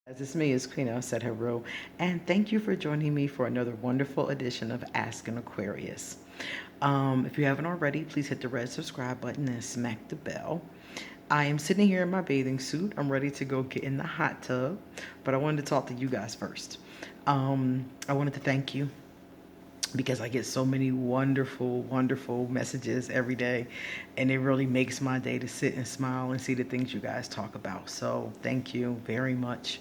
As it's me, it's Queen said hello, and thank you for joining me for another wonderful edition of Ask an Aquarius. If you haven't already, please hit the red subscribe button and smack the bell. I am sitting here in my bathing suit. I'm ready to go get in the hot tub, but I wanted to talk to you guys first. I wanted to thank you because I get so many wonderful, wonderful messages every day, and it really makes my day to sit and smile and see the things you guys talk about. So, thank you very much.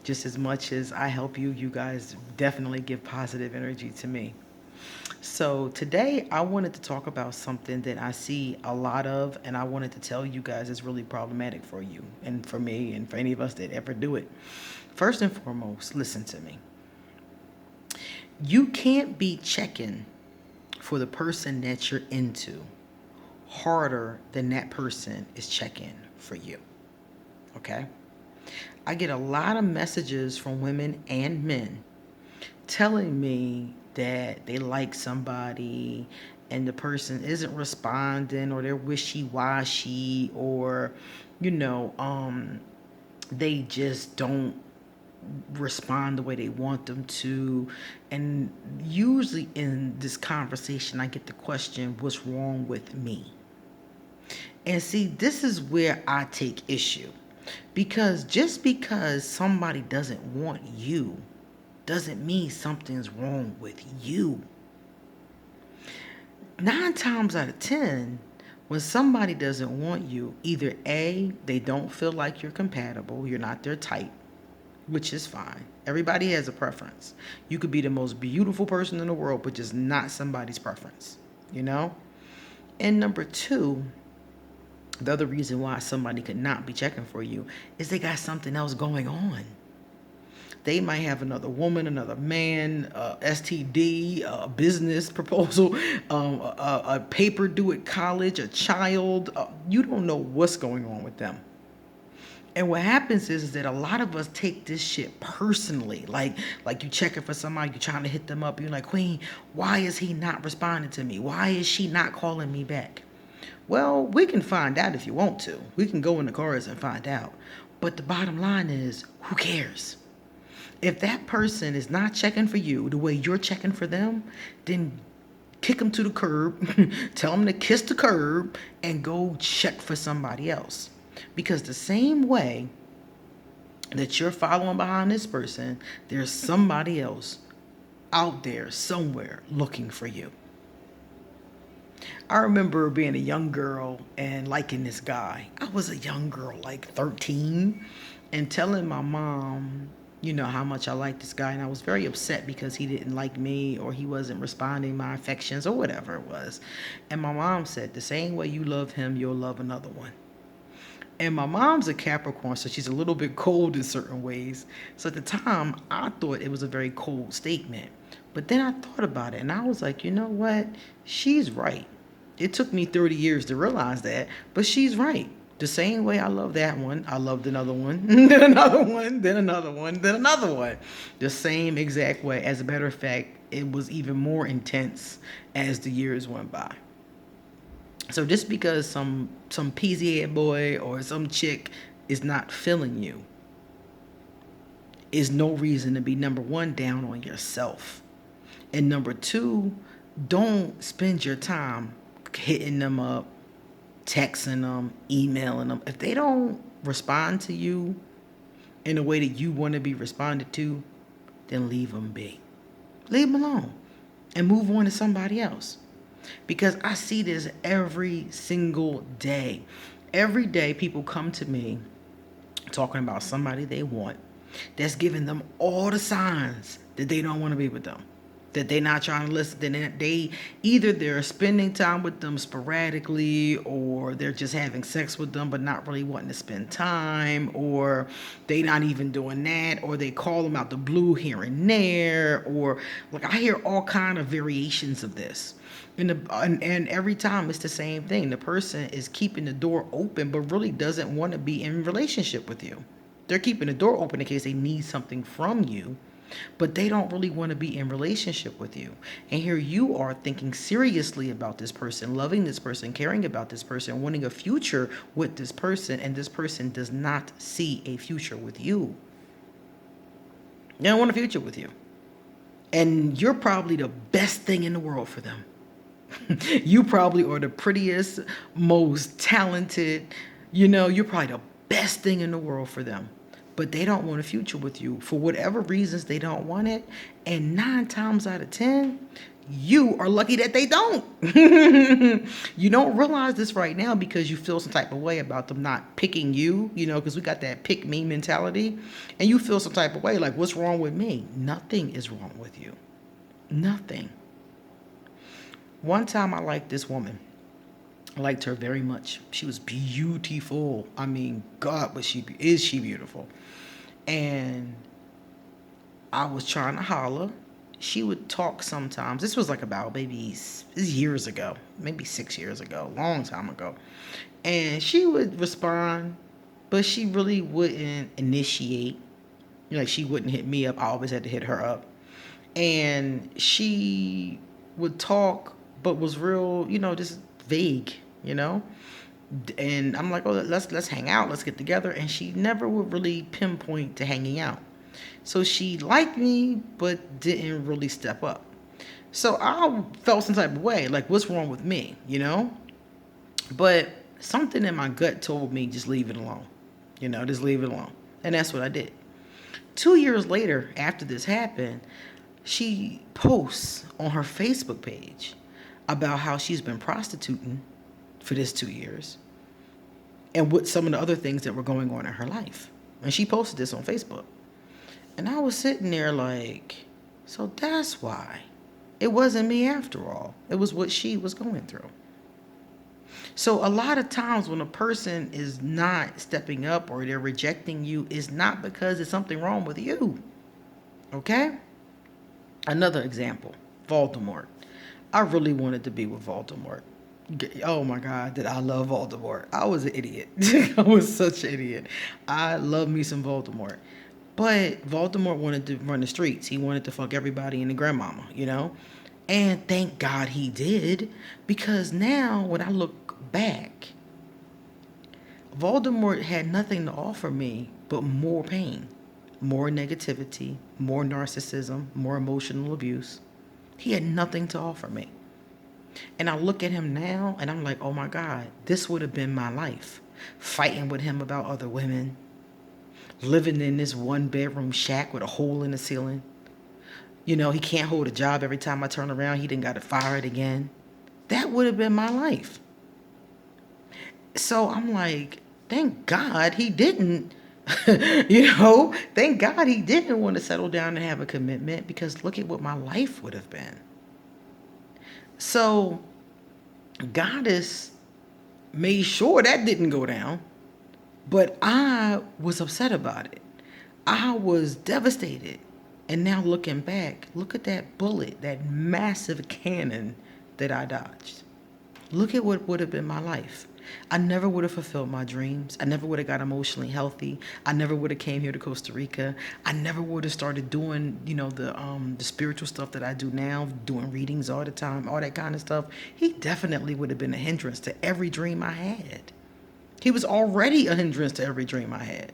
Just as much as I help you, you guys definitely give positive energy to me. So, today I wanted to talk about something that I see a lot of, and I wanted to tell you guys it's really problematic for you and for me and for any of us that ever do it. First and foremost, listen to me. You can't be checking for the person that you're into harder than that person is checking for you. Okay? I get a lot of messages from women and men telling me that they like somebody and the person isn't responding, or they're wishy-washy, or you know um they just don't respond the way they want them to. And usually in this conversation, I get the question, what's wrong with me? And see, this is where I take issue. Because just because somebody doesn't want you doesn't mean something's wrong with you. 9 times out of 10, when somebody doesn't want you, either A, they don't feel like you're compatible, you're not their type, which is fine. Everybody has a preference. You could be the most beautiful person in the world, but just not somebody's preference, you know? And number two, the other reason why somebody could not be checking for you is they got something else going on. They might have another woman, another man, STD, a business proposal, a paper due at college, a child. You don't know what's going on with them. And what happens is that a lot of us take this shit personally. Like you checking for somebody, you trying to hit them up. You're like, Queen, why is he not responding to me? Why is she not calling me back? Well, we can find out if you want to. We can go in the chorus and find out. But the bottom line is, who cares? If that person is not checking for you the way you're checking for them, then kick them to the curb, tell them to kiss the curb, and go check for somebody else. Because the same way that you're following behind this person, there's somebody else out there somewhere looking for you. I remember being a young girl and liking this guy. I was a young girl, like 13, and telling my mom, how much I liked this guy. And I was very upset because he didn't like me, or he wasn't responding my affections, or whatever it was. And my mom said, the same way you love him, you'll love another one. And my mom's a Capricorn, so she's a little bit cold in certain ways. So at the time, I thought it was a very cold statement. But then I thought about it, and I was like, you know what? She's right. It took me 30 years to realize that, but she's right. The same way I love that one, I loved another one, then another one, then another one, then another one. The same exact way. As a matter of fact, it was even more intense as the years went by. So just because some peasy head boy or some chick is not feeling you is no reason to be, number one, down on yourself. And number two, don't spend your time hitting them up, texting them, emailing them. If they don't respond to you in a way that you want to be responded to, then leave them be. Leave them alone and move on to somebody else. Because I see this every single day. Every day people come to me talking about somebody they want that's giving them all the signs that they don't want to be with them, that they're not trying to listen. Then they either they're spending time with them sporadically, or they're just having sex with them but not really wanting to spend time, or they not even doing that, or they call them out the blue here and there, or like I hear all kind of variations of this. And every time it's the same thing. The person is keeping the door open but really doesn't want to be in relationship with you. They're keeping the door open in case they need something from you, but they don't really want to be in relationship with you. And here you are thinking seriously about this person, loving this person, caring about this person, wanting a future with this person, and this person does not see a future with you. They don't want a future with you. And you're probably the best thing in the world for them. You probably are the prettiest, most talented, you're probably the best thing in the world for them. But they don't want a future with you. For whatever reasons, they don't want it. And 9 times out of 10, you are lucky that they don't. You don't realize this right now because you feel some type of way about them not picking you, because we got that pick me mentality. And you feel some type of way like, what's wrong with me? Nothing is wrong with you. Nothing. One time I liked this woman. I liked her very much. She was beautiful. I mean, God, is she beautiful? And I was trying to holler. She would talk sometimes. This was like about maybe years ago, maybe 6 years ago, long time ago. And she would respond, but she really wouldn't initiate. Like she wouldn't hit me up. I always had to hit her up. And she would talk, but was real, just vague, And I'm like, oh, let's hang out, let's get together. And she never would really pinpoint to hanging out. So she liked me, but didn't really step up. So I felt some type of way, like, what's wrong with me, But something in my gut told me, just leave it alone, just leave it alone. And that's what I did. 2 years later, after this happened, she posts on her Facebook page about how she's been prostituting for this 2 years and what some of the other things that were going on in her life. And she posted this on Facebook. And I was sitting there like, so that's why. It wasn't me after all. It was what she was going through. So a lot of times when a person is not stepping up or they're rejecting you, it's not because there's something wrong with you. Okay? Another example, Voldemort. I really wanted to be with Voldemort. Oh my God, did I love Voldemort. I was an idiot. I was such an idiot. I love me some Voldemort. But Voldemort wanted to run the streets. He wanted to fuck everybody and the grandmama, And thank God he did. Because now when I look back, Voldemort had nothing to offer me but more pain, more negativity, more narcissism, more emotional abuse. He had nothing to offer me. And I look at him now and I'm like, oh my God, this would have been my life. Fighting with him about other women. Living in this 1-bedroom shack with a hole in the ceiling. He can't hold a job. Every time I turn around, he done got fired again. That would have been my life. So I'm like, thank God he didn't, thank God he didn't want to settle down and have a commitment, because look at what my life would have been. So Goddess made sure that didn't go down, but I was upset about it. I was devastated. And now looking back, look at that bullet, that massive cannon that I dodged. Look at what would have been my life. I never would have fulfilled my dreams. I never would have got emotionally healthy. I never would have came here to Costa Rica. I never would have started doing, the spiritual stuff that I do now, doing readings all the time, all that kind of stuff. He definitely would have been a hindrance to every dream I had. He was already a hindrance to every dream I had.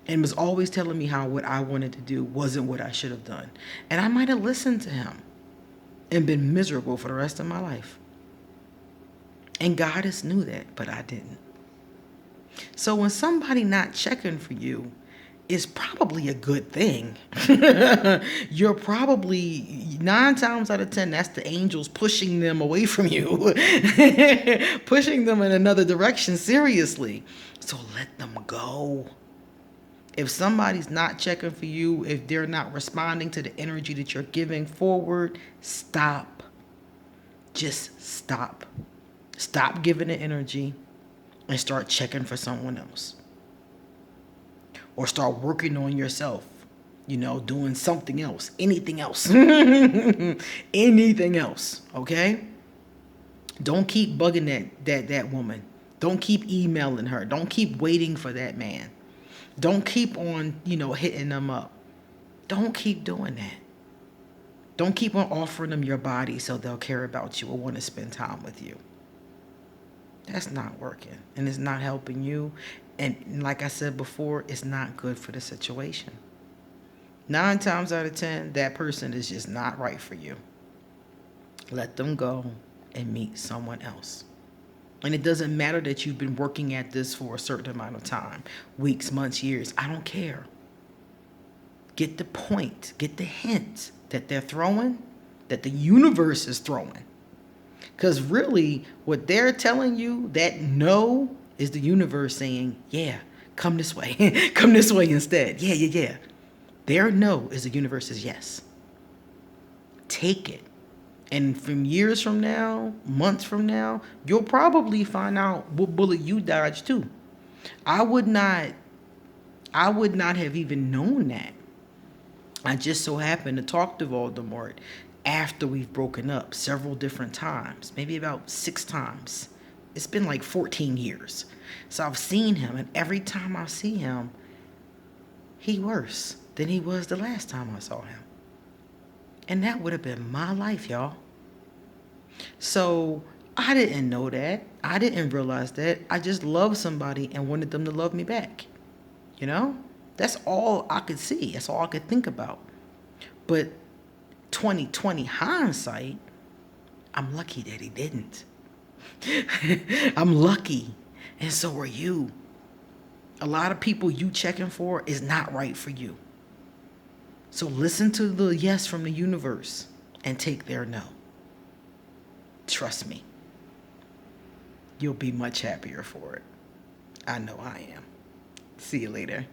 And was always telling me how what I wanted to do wasn't what I should have done. And I might have listened to him and been miserable for the rest of my life. And Goddess knew that, but I didn't. So when somebody not checking for you, is probably a good thing. You're probably 9 times out of 10, that's the angels pushing them away from you, pushing them in another direction, seriously. So let them go. If somebody's not checking for you, if they're not responding to the energy that you're giving forward, stop. Just stop. Stop giving the energy and start checking for someone else. Or start working on yourself, doing something else, anything else. Anything else, okay? Don't keep bugging that woman. Don't keep emailing her. Don't keep waiting for that man. Don't keep on, hitting them up. Don't keep doing that. Don't keep on offering them your body so they'll care about you or want to spend time with you. That's not working, and it's not helping you. And like I said before, it's not good for the situation. 9 times out of 10, that person is just not right for you. Let them go and meet someone else. And it doesn't matter that you've been working at this for a certain amount of time, weeks, months, years. I don't care. Get the point, get the hint that they're throwing, that the universe is throwing. Because really, what they're telling you, that no, is the universe saying, yeah, come this way. Come this way instead. Yeah, yeah, yeah. Their no is the universe's yes. Take it. And from years from now, months from now, you'll probably find out what bullet you dodged too. I would not have even known that. I just so happened to talk to Voldemort after we've broken up several different times, maybe about 6 times. It's been like 14 years. So I've seen him, and every time I see him, he worse than he was the last time I saw him. And that would have been my life, y'all. So I didn't know that. I didn't realize that. I just loved somebody and wanted them to love me back. You know? That's all I could see. That's all I could think about. But 2020 hindsight, I'm lucky that he didn't. I'm lucky. And so are you. A lot of people you checking for is not right for you. So listen to the yes from the universe and take their no. Trust me. You'll be much happier for it. I know I am. See you later.